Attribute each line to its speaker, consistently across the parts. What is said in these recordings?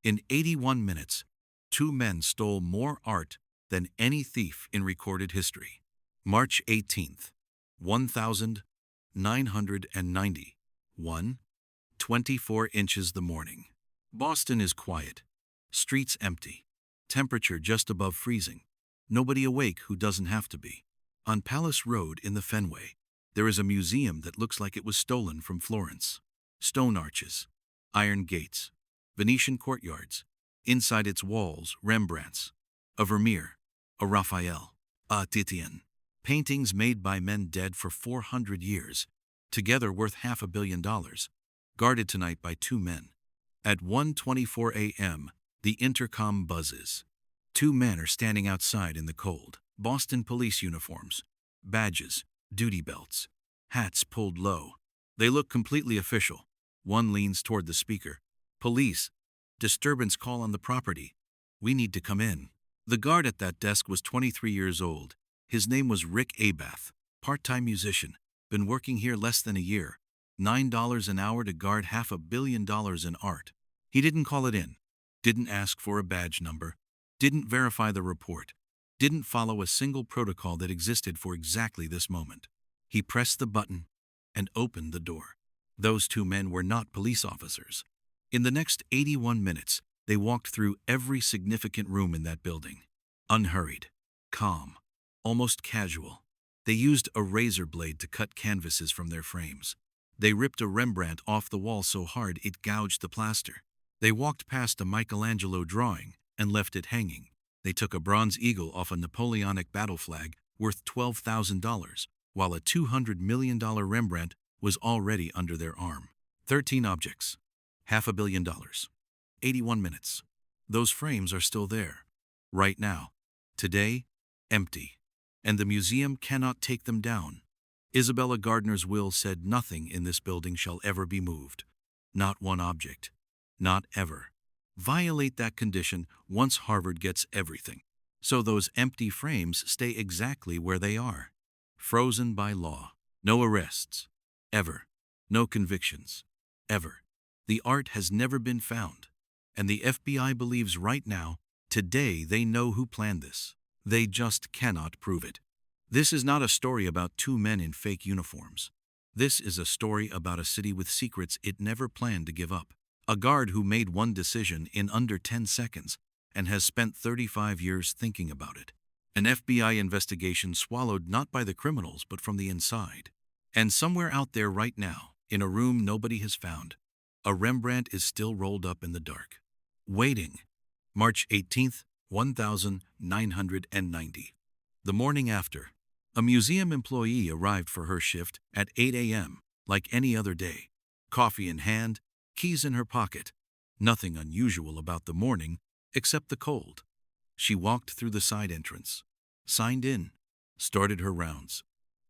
Speaker 1: In 81 minutes, two men stole more art than any thief in recorded history. March 18th, 1990. 24 inches the morning. Boston is quiet. Streets empty. Temperature just above freezing. Nobody awake who doesn't have to be. On Palace Road in the Fenway, there is a museum that looks like it was stolen from Florence. Stone arches, iron gates, Venetian courtyards. Inside its walls, Rembrandts, a Vermeer, a Raphael, a Titian. Paintings made by men dead for 400 years, together worth $500 million, guarded tonight by two men. At 1:24 a.m., the intercom buzzes. Two men are standing outside in the cold. Boston police uniforms, badges, duty belts, hats pulled low. They look completely official. One leans toward the speaker. Police, disturbance call on the property. We need to come in. The guard at that desk was 23 years old. His name was Rick Abath, part-time musician, been working here less than a year. $9 an hour to guard $500 million in art. He didn't call it in, didn't ask for a badge number, didn't verify the report, didn't follow a single protocol that existed for exactly this moment. He pressed the button and opened the door. Those two men were not police officers. In the next 81 minutes, they walked through every significant room in that building. Unhurried, calm, almost casual. They used a razor blade to cut canvases from their frames. They ripped a Rembrandt off the wall so hard it gouged the plaster. They walked past a Michelangelo drawing and left it hanging. They took a bronze eagle off a Napoleonic battle flag worth $12,000, while a $200 million Rembrandt was already under their arm. 13 objects, $500 million. 81 minutes. Those frames are still there. Right now. Today, empty. And the museum cannot take them down. Isabella Gardner's will said nothing in this building shall ever be moved. Not one object. Not ever. Violate that condition once Harvard gets everything. So those empty frames stay exactly where they are. Frozen by law. No arrests. Ever. No convictions. Ever. The art has never been found. And the FBI believes right now, today, they know who planned this. They just cannot prove it. This is not a story about two men in fake uniforms. This is a story about a city with secrets it never planned to give up. A guard who made one decision in under 10 seconds and has spent 35 years thinking about it. An FBI investigation swallowed not by the criminals but from the inside. And somewhere out there right now, in a room nobody has found, a Rembrandt is still rolled up in the dark. Waiting. March 18th, 1990. The morning after, a museum employee arrived for her shift at 8 a.m., like any other day. Coffee in hand, keys in her pocket. Nothing unusual about the morning, except the cold. She walked through the side entrance, signed in, started her rounds,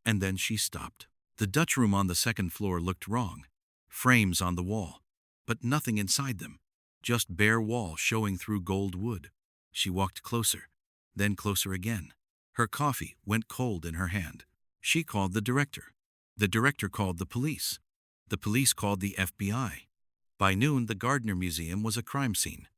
Speaker 1: and then she stopped. The Dutch room on the second floor looked wrong. Frames on the wall, but nothing inside them. Just bare wall showing through gold wood. She walked closer, then closer again. Her coffee went cold in her hand. She called the director. The director called the police. The police called the FBI. By noon, the Gardner Museum was a crime scene.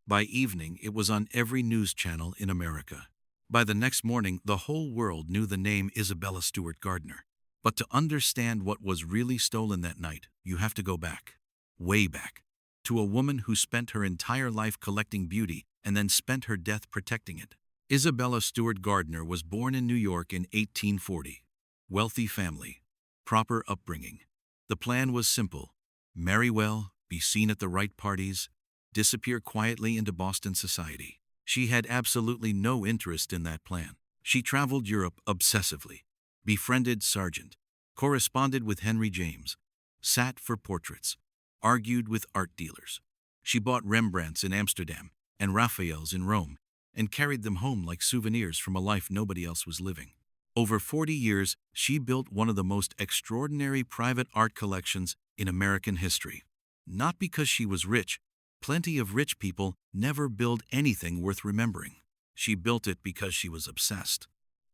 Speaker 1: By evening, it was on every news channel in America. By the next morning, the whole world knew the name Isabella Stewart Gardner. But to understand what was really stolen that night, you have to go back, way back, to a woman who spent her entire life collecting beauty and then spent her death protecting it. Isabella Stewart Gardner was born in New York in 1840. Wealthy family, proper upbringing. The plan was simple: marry well, be seen at the right parties, disappear quietly into Boston society. She had absolutely no interest in that plan. She traveled Europe obsessively, befriended Sargent, corresponded with Henry James, sat for portraits, argued with art dealers. She bought Rembrandts in Amsterdam and Raphaels in Rome and carried them home like souvenirs from a life nobody else was living. Over 40 years, she built one of the most extraordinary private art collections in American history. Not because she was rich. Plenty of rich people never build anything worth remembering. She built it because she was obsessed.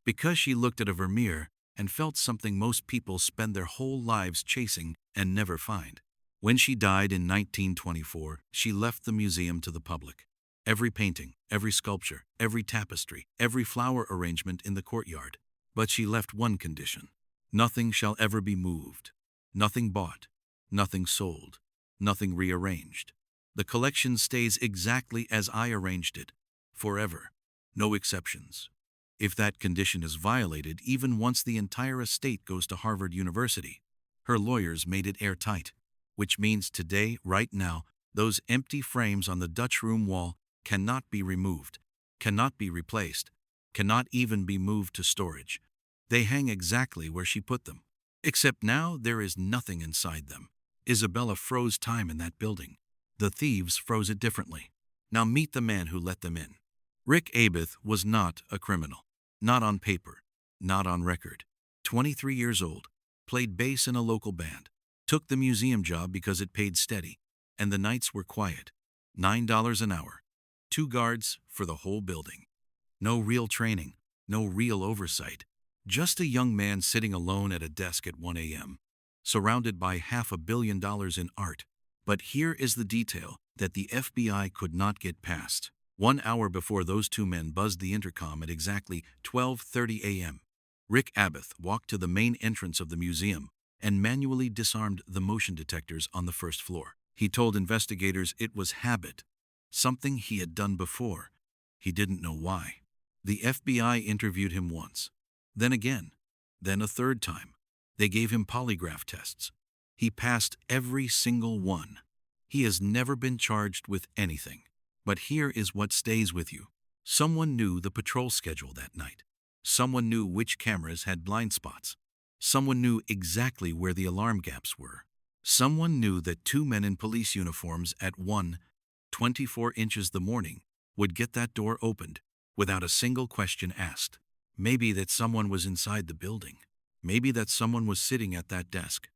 Speaker 1: Because she looked at a Vermeer and felt something most people spend their whole lives chasing and never find. When she died in 1924, she left the museum to the public. Every painting, every sculpture, every tapestry, every flower arrangement in the courtyard. But she left one condition. Nothing shall ever be moved. Nothing bought. Nothing sold. Nothing rearranged. The collection stays exactly as I arranged it, forever. No exceptions. If that condition is violated, even once the entire estate goes to Harvard University, her lawyers made it airtight, which means today, right now, those empty frames on the Dutch room wall cannot be removed, cannot be replaced, cannot even be moved to storage. They hang exactly where she put them. Except now there is nothing inside them. Isabella froze time in that building. The thieves froze it differently. Now meet the man who let them in. Rick Abeth was not a criminal. Not on paper. Not on record. 23 years old. Played bass in a local band. Took the museum job because it paid steady. And the nights were quiet. $9 an hour. 2 guards for the whole building. No real training. No real oversight. Just a young man sitting alone at a desk at 1 a.m., surrounded by $500 million in art. But here is the detail that the FBI could not get past. 1 hour before those 2 men buzzed the intercom at exactly 12:30 a.m., Rick Abeth walked to the main entrance of the museum and manually disarmed the motion detectors on the first floor. He told investigators it was habit, something he had done before. He didn't know why. The FBI interviewed him once. Then again, then a third time. They gave him polygraph tests. He passed every single one. He has never been charged with anything. But here is what stays with you. Someone knew the patrol schedule that night. Someone knew which cameras had blind spots. Someone knew exactly where the alarm gaps were. Someone knew that 2 men in police uniforms at 1:24 inches the morning would get that door opened without a single question asked. Maybe that someone was inside the building. Maybe that someone was sitting at that desk.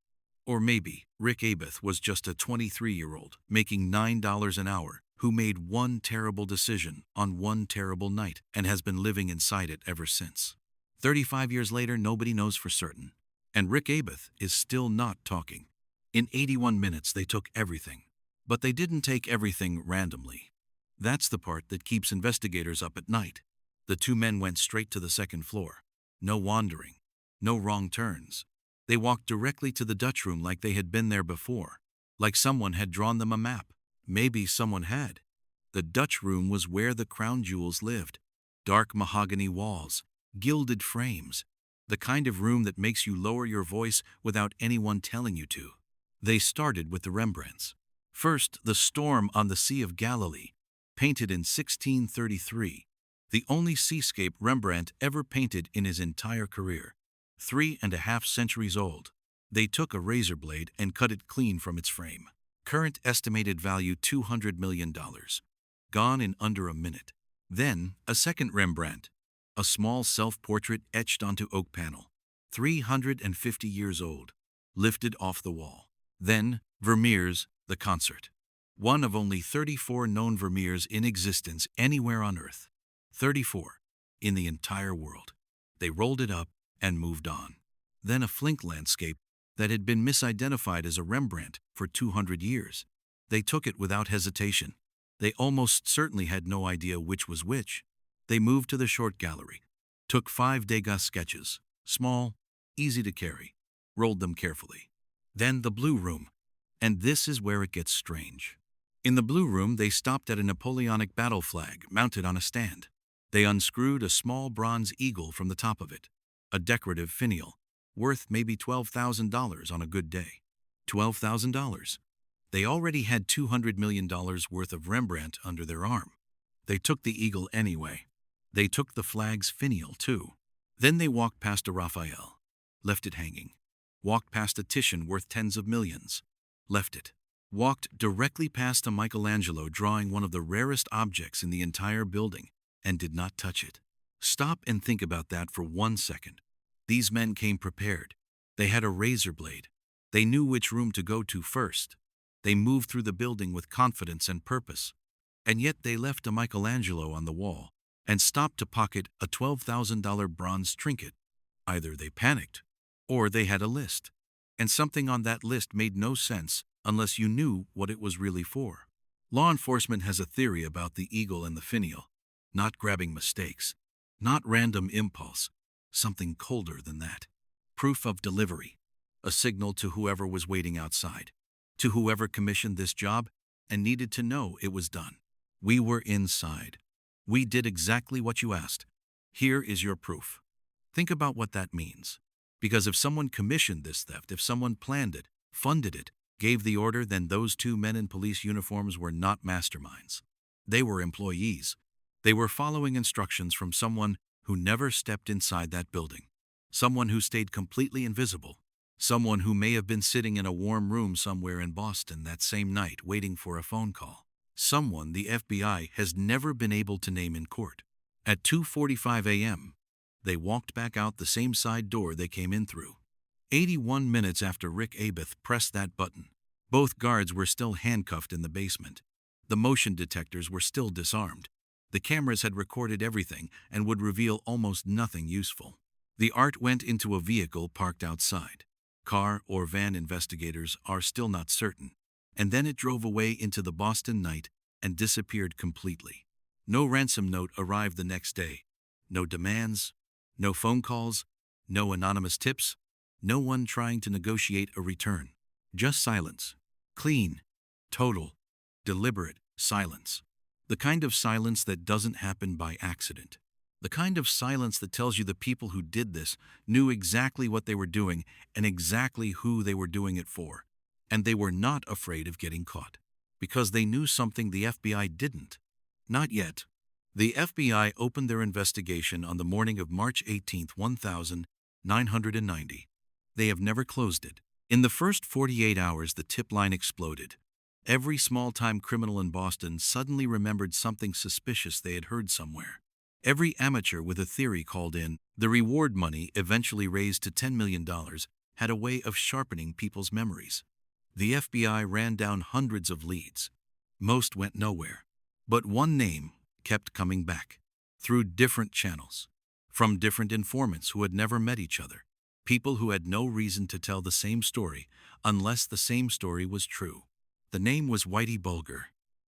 Speaker 1: Or maybe Rick Abeth was just a 23-year-old making $9 an hour who made one terrible decision on one terrible night and has been living inside it ever since. 35 years later, nobody knows for certain. And Rick Abeth is still not talking. In 81 minutes, they took everything. But they didn't take everything randomly. That's the part that keeps investigators up at night. The 2 men went straight to the second floor. No wandering. No wrong turns. They walked directly to the Dutch room like they had been there before. Like someone had drawn them a map. Maybe someone had. The Dutch room was where the crown jewels lived. Dark mahogany walls. Gilded frames. The kind of room that makes you lower your voice without anyone telling you to. They started with the Rembrandts. First, The Storm on the Sea of Galilee, painted in 1633. The only seascape Rembrandt ever painted in his entire career. 3.5 centuries old. They took a razor blade and cut it clean from its frame. Current estimated value $200 million. Gone in under a minute. Then, a second Rembrandt. A small self-portrait etched onto oak panel. 350 years old. Lifted off the wall. Then, Vermeer's The Concert. One of only 34 known Vermeers in existence anywhere on Earth. 34. In the entire world. They rolled it up and moved on. Then a flink landscape that had been misidentified as a Rembrandt for 200 years. They took it without hesitation. They almost certainly had no idea which was which. They moved to the short gallery, took 5 Degas sketches, small, easy to carry, rolled them carefully. Then the blue room. And this is where it gets strange. In the blue room, they stopped at a Napoleonic battle flag mounted on a stand. They unscrewed a small bronze eagle from the top of it, a decorative finial, worth maybe $12,000 on a good day. $12,000. They already had $200 million worth of Rembrandt under their arm. They took the eagle anyway. They took the flag's finial too. Then they walked past a Raphael, left it hanging. Walked past a Titian worth tens of millions, left it. Walked directly past a Michelangelo drawing one of the rarest objects in the entire building, and did not touch it. Stop and think about that for 1 second. These men came prepared. They had a razor blade. They knew which room to go to first. They moved through the building with confidence and purpose. And yet they left a Michelangelo on the wall and stopped to pocket a $12,000 bronze trinket. Either they panicked, or they had a list. And something on that list made no sense unless you knew what it was really for. Law enforcement has a theory about the eagle and the finial. Not grabbing mistakes. Not random impulse. Something colder than that. Proof of delivery. A signal to whoever was waiting outside. To whoever commissioned this job and needed to know it was done. We were inside. We did exactly what you asked. Here is your proof. Think about what that means. Because if someone commissioned this theft, if someone planned it, funded it, gave the order, then those two men in police uniforms were not masterminds. They were employees. They were following instructions from someone who never stepped inside that building. Someone who stayed completely invisible. Someone who may have been sitting in a warm room somewhere in Boston that same night waiting for a phone call. Someone the FBI has never been able to name in court. At 2:45 a.m., they walked back out the same side door they came in through. 81 minutes after Rick Abeth pressed that button, both guards were still handcuffed in the basement. The motion detectors were still disarmed. The cameras had recorded everything and would reveal almost nothing useful. The art went into a vehicle parked outside. Car or van, investigators are still not certain. And then it drove away into the Boston night and disappeared completely. No ransom note arrived the next day. No demands, no phone calls, no anonymous tips, no one trying to negotiate a return. Just silence. Clean, total, deliberate silence. The kind of silence that doesn't happen by accident. The kind of silence that tells you the people who did this knew exactly what they were doing and exactly who they were doing it for. And they were not afraid of getting caught. Because they knew something the FBI didn't. Not yet. The FBI opened their investigation on the morning of March 18, 1990. They have never closed it. In the first 48 hours, the tip line exploded. Every small-time criminal in Boston suddenly remembered something suspicious they had heard somewhere. Every amateur with a theory called in. The reward money, eventually raised to $10 million, had a way of sharpening people's memories. The FBI ran down hundreds of leads. Most went nowhere. But one name kept coming back. Through different channels. From different informants who had never met each other. People who had no reason to tell the same story unless the same story was true. The name was Whitey Bulger.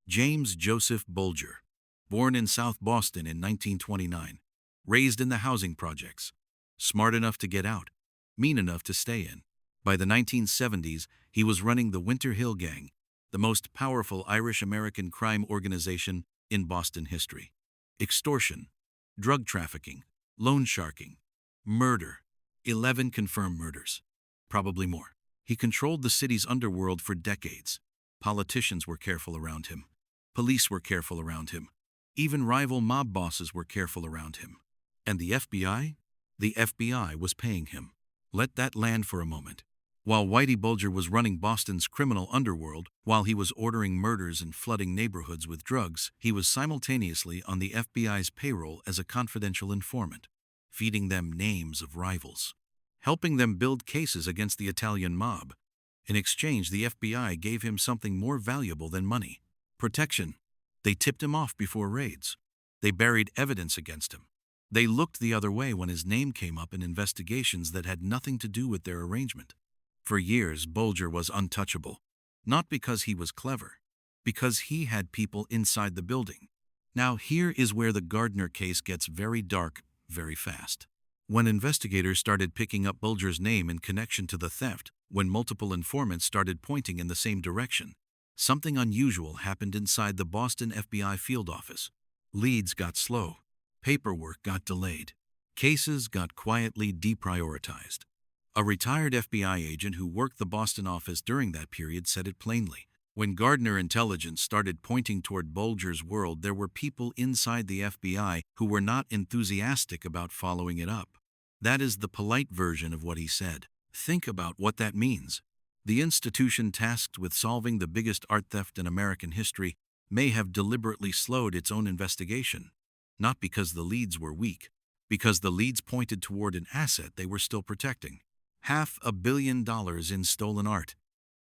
Speaker 1: James Joseph Bulger. Born in South Boston in 1929. Raised in the housing projects. Smart enough to get out. Mean enough to stay in. By the 1970s, he was running the Winter Hill Gang, the most powerful Irish-American crime organization in Boston history. Extortion, drug trafficking, loan sharking, murder, 11 confirmed murders. Probably more. He controlled the city's underworld for decades. Politicians were careful around him. Police were careful around him. Even rival mob bosses were careful around him. And the FBI? The FBI was paying him. Let that land for a moment. While Whitey Bulger was running Boston's criminal underworld, while he was ordering murders and flooding neighborhoods with drugs, he was simultaneously on the FBI's payroll as a confidential informant, feeding them names of rivals, helping them build cases against the Italian mob. In exchange, the FBI gave him something more valuable than money: protection. They tipped him off before raids. They buried evidence against him. They looked the other way when his name came up in investigations that had nothing to do with their arrangement. For years, Bulger was untouchable. Not because he was clever, because he had people inside the building. Now here is where the Gardner case gets very dark very fast. When investigators started picking up Bulger's name in connection to the theft, when multiple informants started pointing in the same direction, something unusual happened inside the Boston FBI field office. Leads got slow. Paperwork got delayed. Cases got quietly deprioritized. A retired FBI agent who worked the Boston office during that period said it plainly. When Gardner intelligence started pointing toward Bulger's world, there were people inside the FBI who were not enthusiastic about following it up. That is the polite version of what he said. Think about what that means. The institution tasked with solving the biggest art theft in American history may have deliberately slowed its own investigation. Not because the leads were weak, because the leads pointed toward an asset they were still protecting. $500 million in stolen art,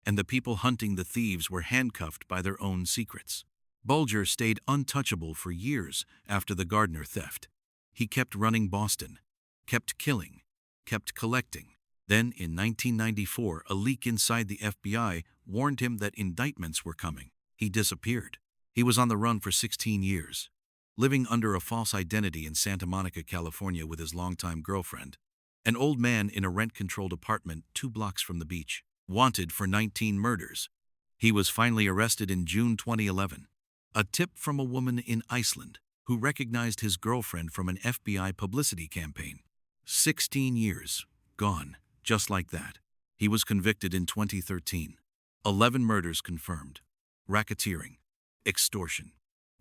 Speaker 1: and the people hunting the thieves were handcuffed by their own secrets. Bulger stayed untouchable for years after the Gardner theft. He kept running Boston, kept killing, kept collecting. Then, in 1994, a leak inside the FBI warned him that indictments were coming. He disappeared. He was on the run for 16 years, living under a false identity in Santa Monica, California with his longtime girlfriend, an old man in a rent-controlled apartment 2 blocks from the beach, wanted for 19 murders. He was finally arrested in June 2011. A tip from a woman in Iceland who recognized his girlfriend from an FBI publicity campaign. 16 years, gone, just like that. He was convicted in 2013. 11 murders confirmed. Racketeering. Extortion.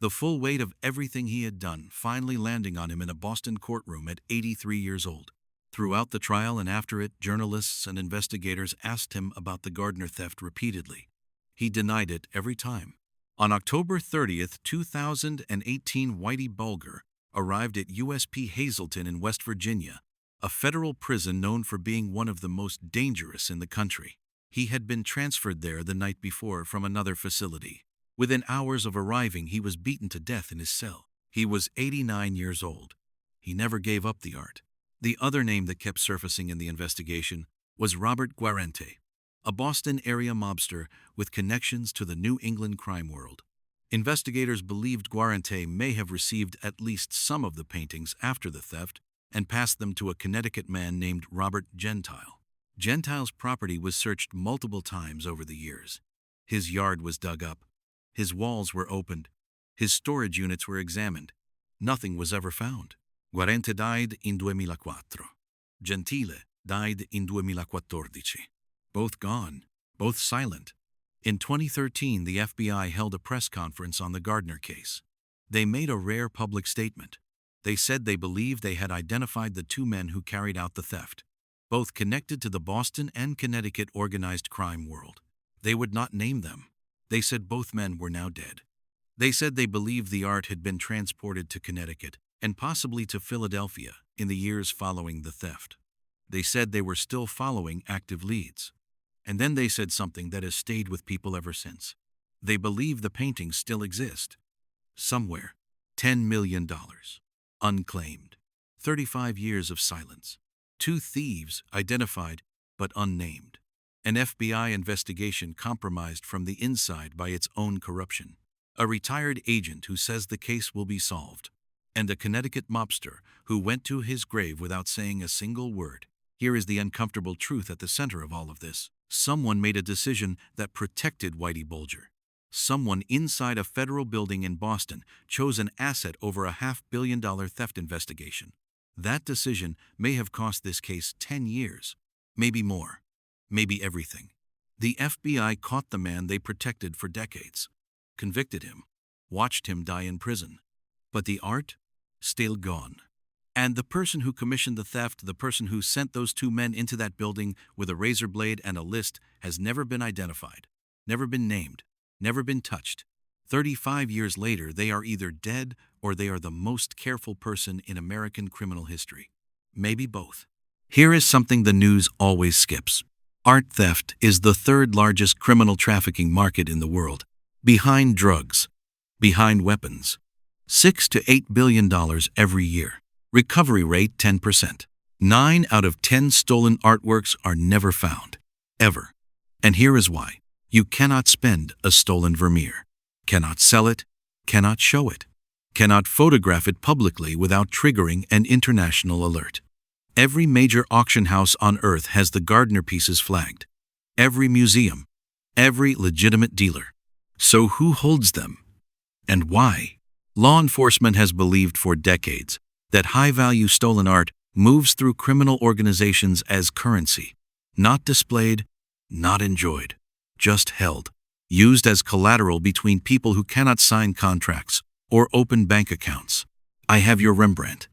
Speaker 1: The full weight of everything he had done finally landing on him in a Boston courtroom at 83 years old. Throughout the trial and after it, journalists and investigators asked him about the Gardner theft repeatedly. He denied it every time. On October 30th, 2018, Whitey Bulger arrived at USP Hazleton in West Virginia, a federal prison known for being one of the most dangerous in the country. He had been transferred there the night before from another facility. Within hours of arriving, he was beaten to death in his cell. He was 89 years old. He never gave up the art. The other name that kept surfacing in the investigation was Robert Guarente, a Boston area mobster with connections to the New England crime world. Investigators believed Guarente may have received at least some of the paintings after the theft and passed them to a Connecticut man named Robert Gentile. Gentile's property was searched multiple times over the years. His yard was dug up. His walls were opened. His storage units were examined. Nothing was ever found. Guarente died in 2004. Gentile died in 2014. Both gone, both silent. In 2013, the FBI held a press conference on the Gardner case. They made a rare public statement. They said they believed they had identified the 2 men who carried out the theft, both connected to the Boston and Connecticut organized crime world. They would not name them. They said both men were now dead. They said they believed the art had been transported to Connecticut and possibly to Philadelphia in the years following the theft. They said they were still following active leads. And then they said something that has stayed with people ever since. They believe the paintings still exist. Somewhere. $10 million. Unclaimed. 35 years of silence. 2 thieves identified but unnamed. An FBI investigation compromised from the inside by its own corruption. A retired agent who says the case will be solved. And a Connecticut mobster who went to his grave without saying a single word. Here is the uncomfortable truth at the center of all of this. Someone made a decision that protected Whitey Bulger. Someone inside a federal building in Boston chose an asset over a $500 million theft investigation. That decision may have cost this case 10 years, maybe more, maybe everything. The FBI caught the man they protected for decades, convicted him, watched him die in prison. But the art? Still gone. And the person who commissioned the theft, the person who sent those 2 men into that building with a razor blade and a list, has never been identified, never been named, never been touched. 35 years later, they are either dead or they are the most careful person in American criminal history. Maybe both. Here is something the news always skips. Art theft is the 3rd largest criminal trafficking market in the world, behind drugs, behind weapons. $6 to $8 billion every year. Recovery rate 10%. 9 out of 10 stolen artworks are never found. Ever. And here is why. You cannot spend a stolen Vermeer. Cannot sell it. Cannot show it. Cannot photograph it publicly without triggering an international alert. Every major auction house on earth has the Gardner pieces flagged. Every museum. Every legitimate dealer. So who holds them? And why? Law enforcement has believed for decades that high-value stolen art moves through criminal organizations as currency, not displayed, not enjoyed, just held, used as collateral between people who cannot sign contracts or open bank accounts. I have your Rembrandt.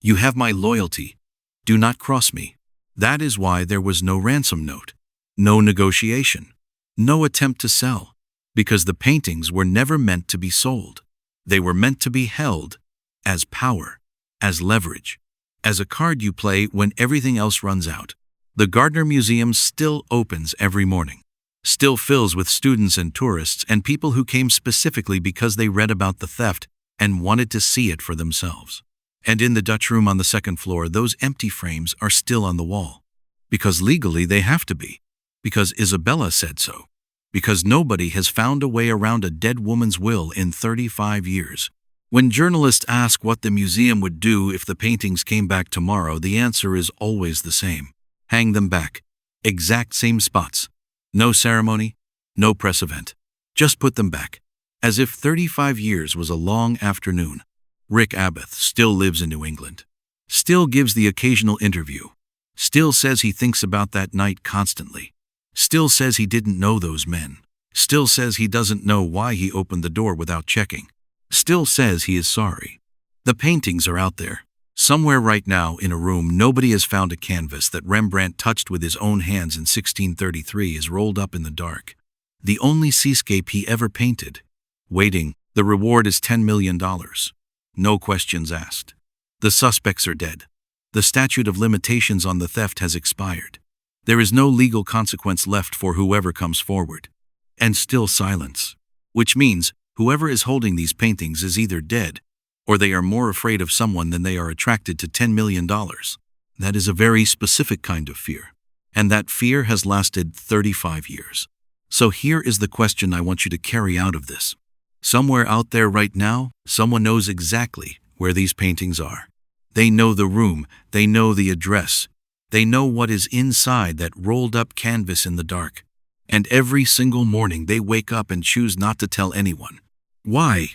Speaker 1: You have my loyalty. Do not cross me. That is why there was no ransom note, no negotiation, no attempt to sell, because the paintings were never meant to be sold. They were meant to be held as power, as leverage, as a card you play when everything else runs out. The Gardner Museum still opens every morning, still fills with students and tourists and people who came specifically because they read about the theft and wanted to see it for themselves. And in the Dutch room on the 2nd floor, those empty frames are still on the wall. Because legally they have to be. Because Isabella said so. Because nobody has found a way around a dead woman's will in 35 years. When journalists ask what the museum would do if the paintings came back tomorrow, the answer is always the same. Hang them back. Exact same spots. No ceremony, no press event. Just put them back. As if 35 years was a long afternoon. Rick Abath still lives in New England. Still gives the occasional interview. Still says he thinks about that night constantly. Still says he didn't know those men. Still says he doesn't know why he opened the door without checking. Still says he is sorry. The paintings are out there. Somewhere right now in a room nobody has found a canvas that Rembrandt touched with his own hands in 1633 is rolled up in the dark. The only seascape he ever painted. Waiting, the reward is $10 million. No questions asked. The suspects are dead. The statute of limitations on the theft has expired. There is no legal consequence left for whoever comes forward. And still silence. Which means, whoever is holding these paintings is either dead, or they are more afraid of someone than they are attracted to $10 million. That is a very specific kind of fear. And that fear has lasted 35 years. So here is the question I want you to carry out of this. Somewhere out there right now, someone knows exactly where these paintings are. They know the room, they know the address, they know what is inside that rolled up canvas in the dark. And every single morning they wake up and choose not to tell anyone. Why?